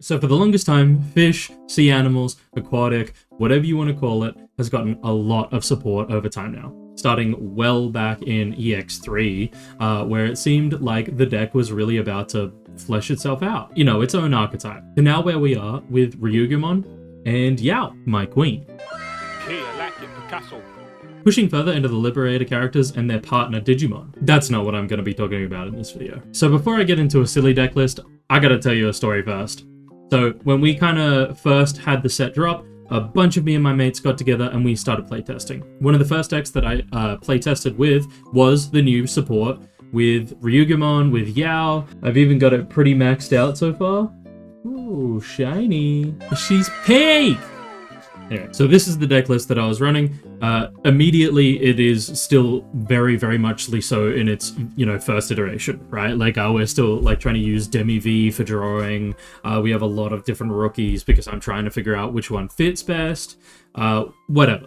So for the longest time, fish, sea animals, aquatic, whatever you want to call it, has gotten a lot of support over time now. Starting well back in EX3, where it seemed like the deck was really about to flesh itself out, you know, its own archetype. To now where we are with Ryugumon and Yao, my queen. Pushing further into the Liberator characters and their partner Digimon. That's not what I'm going to be talking about in this video. So before I get into a silly deck list, I gotta tell you a story first. So when we kind of first had the set drop, a bunch of me and my mates got together and we started playtesting. One of the first decks that I playtested with was the new support with Ryugumon, with Yao. I've even got it pretty maxed out so far. Ooh, shiny. She's pink! Anyway, so this is the deck list that I was running. Immediately, it is still very, very muchly so in its, you know, first iteration, right? Like, we're still, like, trying to use Demi-V for drawing. We have a lot of different rookies because I'm trying to figure out which one fits best. Whatever.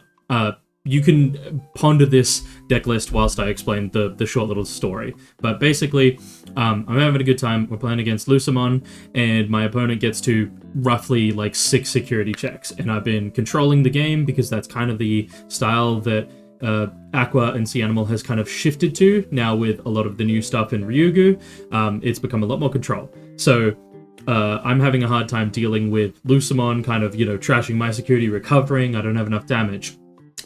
You can ponder this deck list whilst I explain the short little story. But basically, I'm having a good time. We're playing against Lucemon, and my opponent gets to roughly like 6 security checks. And I've been controlling the game because that's kind of the style that Aqua and Sea Animal has kind of shifted to now with a lot of the new stuff in Ryugu. It's become a lot more control. So I'm having a hard time dealing with Lucemon kind of, you know, trashing my security, recovering. I don't have enough damage.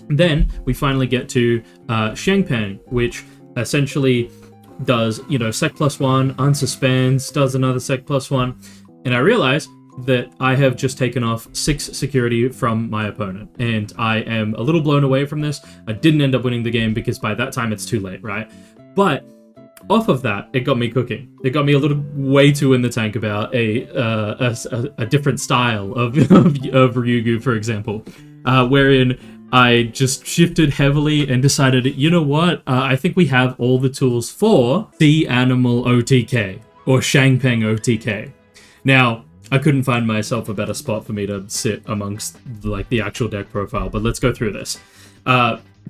Then we finally get to Xiangpeng, which essentially does, you know, sec +1, unsuspends, does another sec +1, and I realize that I have just taken off 6 security from my opponent, and I am a little blown away from this. I didn't end up winning the game because by that time it's too late, right? But off of that, it got me cooking. It got me a little way too in the tank about a different style of Ryugu, for example, wherein I just shifted heavily and decided, you know what, I think we have all the tools for Sea Animal OTK, or Xiangpeng OTK. Now, I couldn't find myself a better spot for me to sit amongst like the actual deck profile, but let's go through this.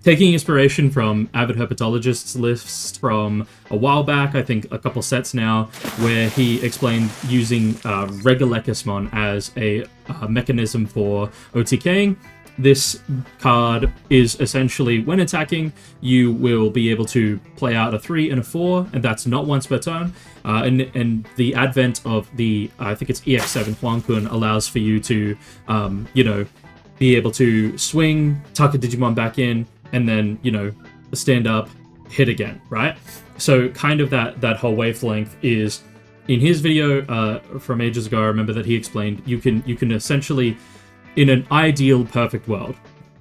Taking inspiration from Avid Herpetologist's lists from a while back, I think a couple sets now, where he explained using Miragegaogamon as a mechanism for OTKing. This card is essentially, when attacking, you will be able to play out a 3 and a 4, and that's not once per turn. And the advent of the, I think it's EX7 Huankun, allows for you to, you know, be able to swing, tuck a Digimon back in, and then, you know, stand up, hit again, right? So kind of that whole wavelength is, in his video from ages ago, I remember that he explained you can essentially, in an ideal perfect world,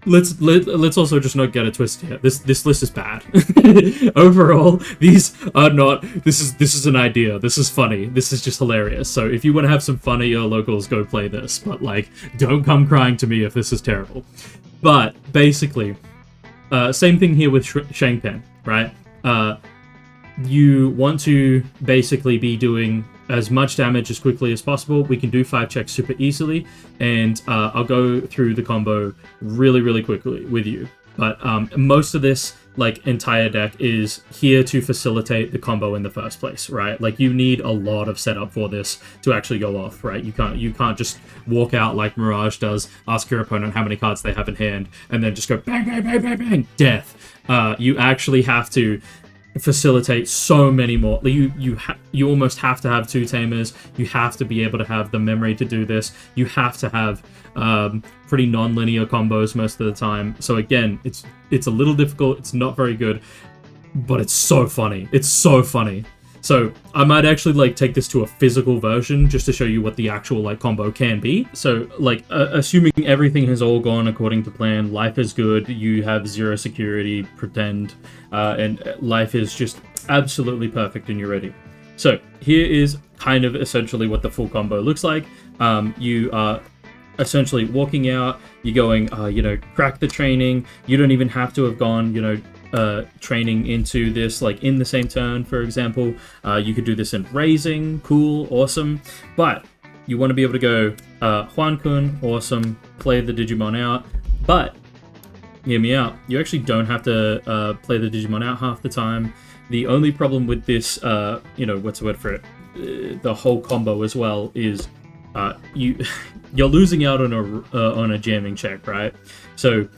let's also just not get it twisted here. This list is bad. Overall, these are not. This is an idea. This is funny. This is just hilarious. So if you want to have some fun at your locals, go play this. But like, don't come crying to me if this is terrible. But basically, same thing here with Xiangpeng, right? You want to basically be doing as much damage as quickly as possible. We can do 5 checks super easily, and I'll go through the combo really quickly with you. But most of this like entire deck is here to facilitate the combo in the first place, right? Like, you need a lot of setup for this to actually go off, right? You can't just walk out like Mirage does, ask your opponent how many cards they have in hand, and then just go bang bang bang bang bang, death. You actually have to facilitate so many more. You almost have to have 2 tamers. You have to be able to have the memory to do this. You have to have pretty non-linear combos most of the time. So again, it's a little difficult. It's not very good, but it's so funny. It's so funny. So I might actually like take this to a physical version just to show you what the actual like combo can be. So like assuming everything has all gone according to plan, life is good, you have 0 security, pretend, and life is just absolutely perfect and you're ready. So here is kind of essentially what the full combo looks like. You are essentially walking out, you're going, you know, crack the training. You don't even have to have gone, you know, training into this like in the same turn, for example. You could do this in raising, cool, awesome, but you want to be able to go Huankun, awesome, play the Digimon out. But hear me out, you actually don't have to play the Digimon out half the time. The only problem with this, you know, what's the word for it, the whole combo as well, is you're losing out on a jamming check, right? So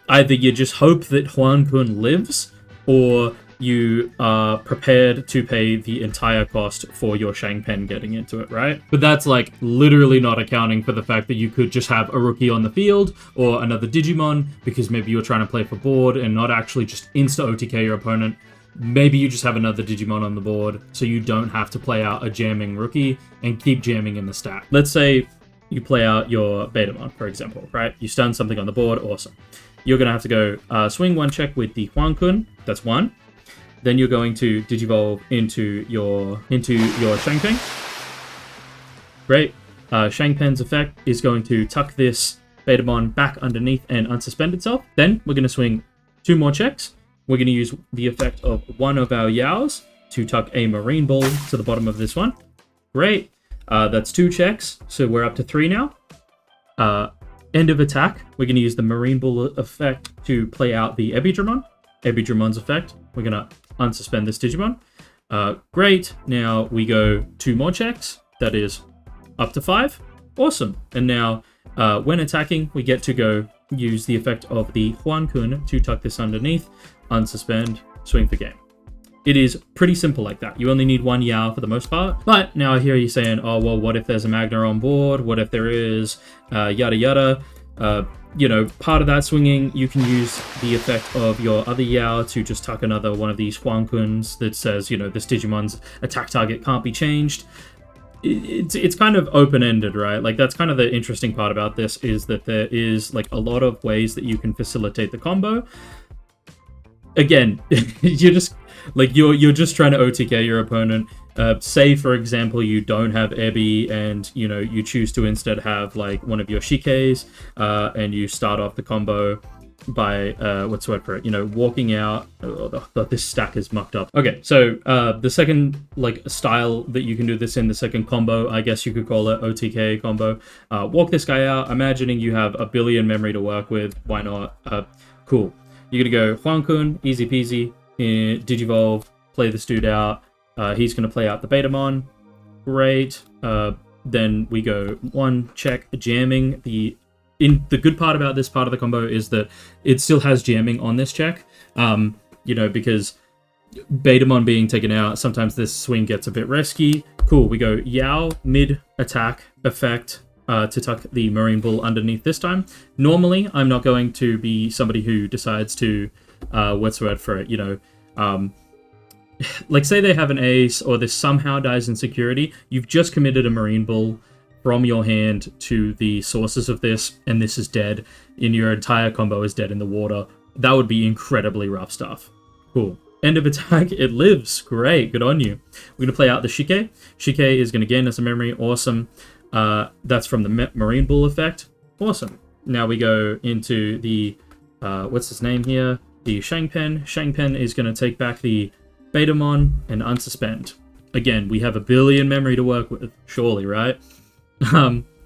either you just hope that Huan-kun lives, or you are prepared to pay the entire cost for your Xiangpeng getting into it, right? But that's like literally not accounting for the fact that you could just have a rookie on the field or another Digimon, because maybe you're trying to play for board and not actually just insta-OTK your opponent. Maybe you just have another Digimon on the board, so you don't have to play out a jamming rookie and keep jamming in the stack. Let's say you play out your Betamon, for example, right? You stun something on the board, awesome. You're going to have to go swing one check with the Huan-kun, that's one. Then you're going to Digivolve into your Xiangpeng. Great. Xiangpeng's effect is going to tuck this Betamon back underneath and unsuspend itself. Then we're going to swing 2 more checks. We're going to use the effect of one of our Yaos to tuck a Marine Ball to the bottom of this one. Great. That's 2 checks, so we're up to 3 now. End of attack, we're going to use the Marine Ball effect to play out the Ebidramon's effect. We're going to unsuspend this Digimon. Great. Now we go 2 more checks. That is up to 5. Awesome. And now when attacking, we get to go use the effect of the Huan-kun to tuck this underneath, unsuspend, swing for game. It is pretty simple like that. You only need 1 Yao for the most part. But now I hear you saying, oh, well, what if there's a Magna on board? What if there is yada yada? Part of that swinging, you can use the effect of your other Yao to just tuck another one of these Huan-kuns that says, this Digimon's attack target can't be changed. It's kind of open-ended, right? Like, that's kind of the interesting part about this, is that there is like a lot of ways that you can facilitate the combo. Again, you're just trying to OTK your opponent. Say, for example, you don't have Ebi and, you choose to instead have, like, one of your Shikes, and you start off the combo by, what's the word for it? Walking out. Oh, this stack is mucked up. Okay, so the second, style that you can do this in, the second combo, I guess you could call it OTK combo. Walk this guy out, imagining you have a billion memory to work with. Why not? Cool. You're going to go Huan-kun, easy peasy, Digivolve, play this dude out. He's going to play out the Betamon. Great. Then we go 1 check, jamming. The good part about this part of the combo is that it still has jamming on this check. Because Betamon being taken out, sometimes this swing gets a bit risky. Cool. We go Yao mid-attack effect. To tuck the Marine Bull underneath this time. Normally, I'm not going to be somebody who decides to, what's the word for it, say they have an ace, or this somehow dies in security, you've just committed a Marine Bull from your hand to the sources of this, and this is dead, and your entire combo is dead in the water. That would be incredibly rough stuff. Cool. End of attack, it lives. Great, good on you. We're going to play out the Shike. Shike is going to gain us a memory. Awesome. That's from the Marine Bull effect. Awesome. Now we go into the, what's his name here? The Xiangpeng. Xiangpeng is going to take back the Betamon and unsuspend. Again, we have a billion memory to work with, surely, right?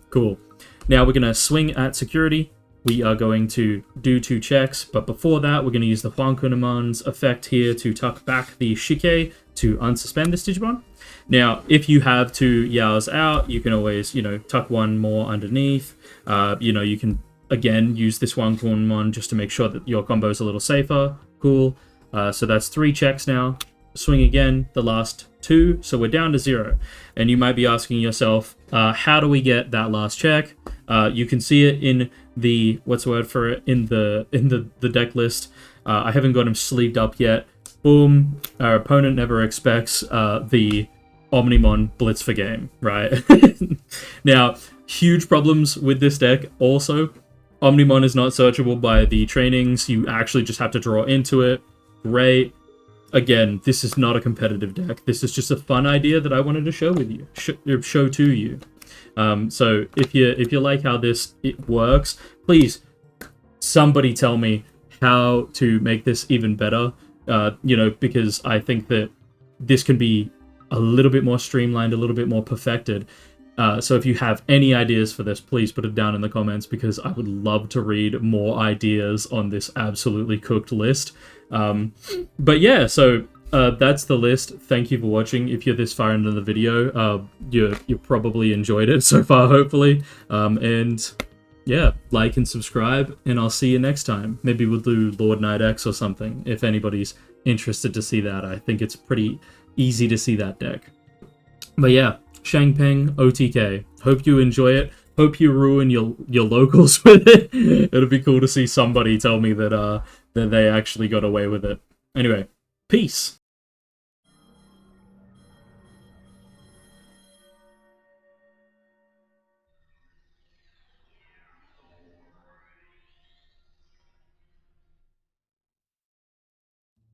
Cool. Now we're going to swing at security. We are going to do 2 checks, but before that, we're going to use the Huankunamon's effect here to tuck back the Shike to unsuspend this Digimon. Now, if you have 2 Yaos out, you can always, tuck 1 more underneath. You can, again, use this Huankunamon just to make sure that your combo is a little safer. Cool. So that's 3 checks now. Swing again, the last 2, so we're down to 0. And you might be asking yourself, how do we get that last check? You can see it in the, what's the word for it, in the deck list. I haven't got him sleeved up yet. Boom. Our opponent never expects the Omnimon blitz for game, right? Now, huge problems with this deck. Also, Omnimon is not searchable by the trainings. You actually just have to draw into it. Great. Again, this is not a competitive deck. This is just a fun idea that I wanted to show with you, show to you. So if you like how it works, please somebody tell me how to make this even better. Because I think that this can be a little bit more streamlined, a little bit more perfected. So if you have any ideas for this, please put it down in the comments, because I would love to read more ideas on this absolutely cooked list. But yeah, so that's the list. Thank you for watching. If you're this far into the video, you probably enjoyed it so far, hopefully. And yeah, like and subscribe, and I'll see you next time. Maybe we'll do Lord Knight X or something, if anybody's interested to see that. I think it's pretty easy to see that deck. But yeah, Xiangpeng OTK. Hope you enjoy it. Hope you ruin your locals with it. It'll be cool to see somebody tell me that that they actually got away with it. Anyway, peace.